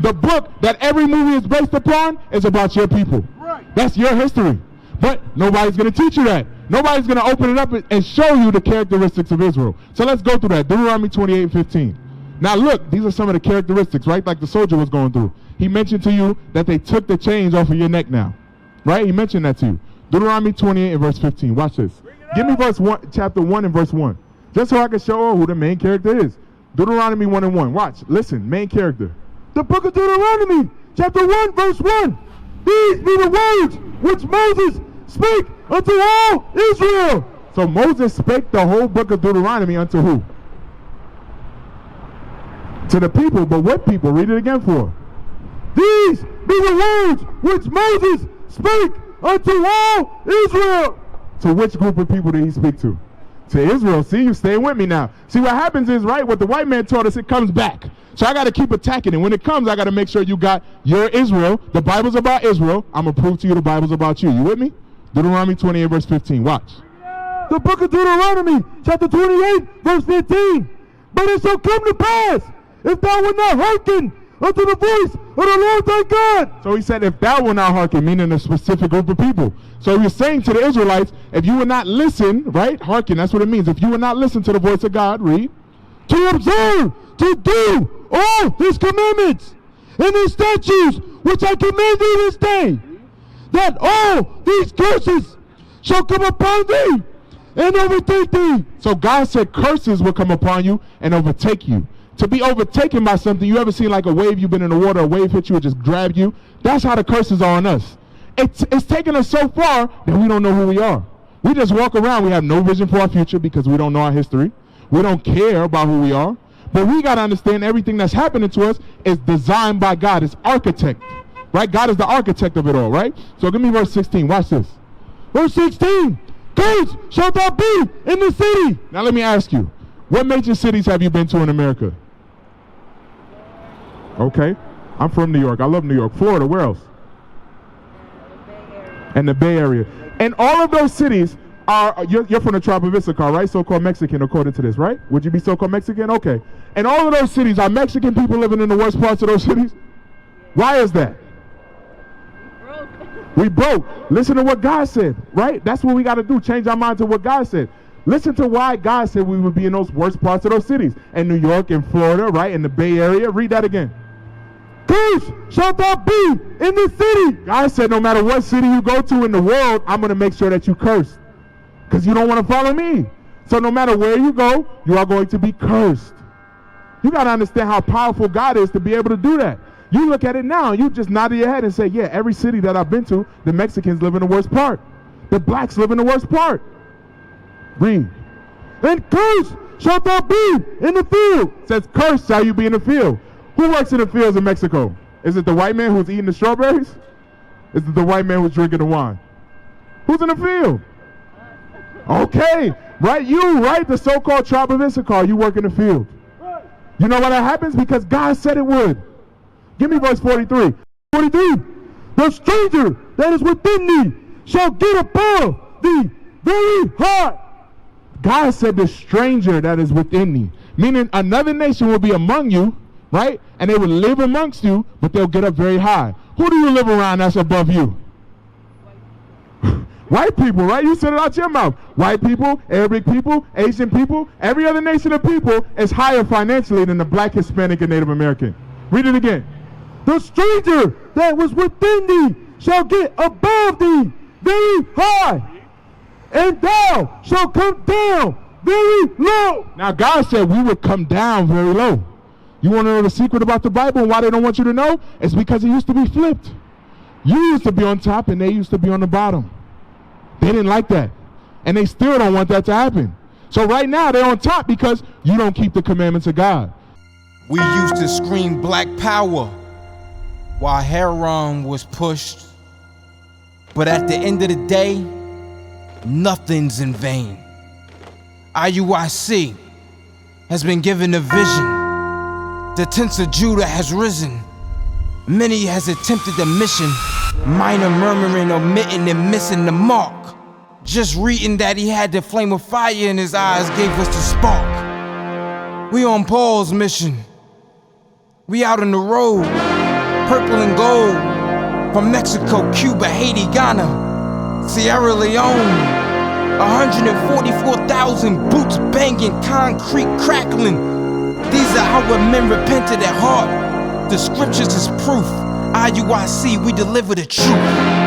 The book that every movie is based upon is about your people. Right. That's your history. But nobody's going to teach you that. Nobody's going to open it up and show you the characteristics of Israel. So let's go through that. Deuteronomy 28:15. Now look, these are some of the characteristics, right? Like the soldier was going through. He mentioned to you that they took the chains off of your neck now. Right? He mentioned that to you. Deuteronomy 28 and verse 15. Watch this. Give me chapter 1 and verse 1. Just so I can show who the main character is. Deuteronomy 1 and 1. Watch. Listen. Main character. The book of Deuteronomy, chapter 1, verse 1. These be the words which Moses spake unto all Israel. So Moses spake the whole book of Deuteronomy unto who? To the people. But what people? Read it again for her. These be the words which Moses spake unto all Israel. To which group of people did he speak to? To Israel. See, you staying with me now. See, what happens is, right, what the white man taught us, it comes back. So I got to keep attacking it. When it comes, I got to make sure you got your Israel. The Bible's about Israel. I'm going to prove to you the Bible's about you. You with me? Deuteronomy 28, verse 15. Watch. The book of Deuteronomy, chapter 28, verse 15. But it shall come to pass, if thou wilt not hearken unto the voice of the Lord thy God. So he said, if thou wilt not hearken, meaning a specific group of people. So he was saying to the Israelites, if you would not listen, right? Hearken, that's what it means. If you would not listen to the voice of God, read. To observe, to do all his commandments and his statutes, which I command thee this day, that all these curses shall come upon thee and overtake thee. So God said curses will come upon you and overtake you. To be overtaken by something, you ever seen like a wave, you've been in the water, a wave hit you and just grabbed you? That's how the curses are on us. It's taken us so far that we don't know who we are. We just walk around, we have no vision for our future because we don't know our history. We don't care about who we are. But we got to understand everything that's happening to us is designed by God. It's architect, right? God is the architect of it all, right? So give me verse 16. Watch this. Verse 16. Cursed shalt thou be in the city. Now let me ask you, what major cities have you been to in America? Okay. I'm from New York. I love New York. Florida, where else? And the Bay Area. And all of those cities are, you're from the tribe of Issachar, right? So-called Mexican, according to this, right? Would you be so-called Mexican? Okay. And all of those cities, are Mexican people living in the worst parts of those cities? Why is that? We broke. Listen to what God said, right? That's what we got to do. Change our mind to what God said. Listen to why God said we would be in those worst parts of those cities. In New York, in Florida, right? In the Bay Area. Read that again. Cursed shalt thou be in the city. God said no matter what city you go to in the world, I'm going to make sure that you cursed. Because you don't want to follow me. So no matter where you go, you are going to be cursed. You got to understand how powerful God is to be able to do that. You look at it now, you just nod your head and say, yeah, every city that I've been to, the Mexicans live in the worst part. The blacks live in the worst part. Read. And cursed shalt thou be in the field. It says, cursed shall you be in the field. Who works in the fields in Mexico? Is it the white man who's eating the strawberries? Is it the white man who's drinking the wine? Who's in the field? Okay, right? You, right? The so-called tribe of Issachar, you work in the field. You know why that happens? Because God said it would. Give me verse 43. 43. The stranger that is within thee shall get above thee very high. God said the stranger that is within thee. Meaning another nation will be among you, right? And they will live amongst you, but they'll get up very high. Who do you live around that's above you? White people, right? You said it out your mouth. White people, Arabic people, Asian people, every other nation of people is higher financially than the black, Hispanic, and Native American. Read it again. The stranger that was within thee shall get above thee very high, and thou shalt come down very low. Now God said we would come down very low. You want to know the secret about the Bible and why they don't want you to know? It's because it used to be flipped. You used to be on top and they used to be on the bottom. They didn't like that. And they still don't want that to happen. So right now they're on top because you don't keep the commandments of God. We used to scream black power while heroin was pushed. But at the end of the day, nothing's in vain. IUIC has been given a vision. The tents of Judah has risen. Many has attempted the mission. Minor murmuring, omitting, and missing the mark. Just reading that he had the flame of fire in his eyes gave us the spark. We on Paul's mission. We out on the road. purple and gold. From Mexico, Cuba, Haiti, Ghana, Sierra Leone. 144,000 boots banging, concrete crackling. These are our men repented at heart. The scriptures is proof. IUIC, we deliver the truth.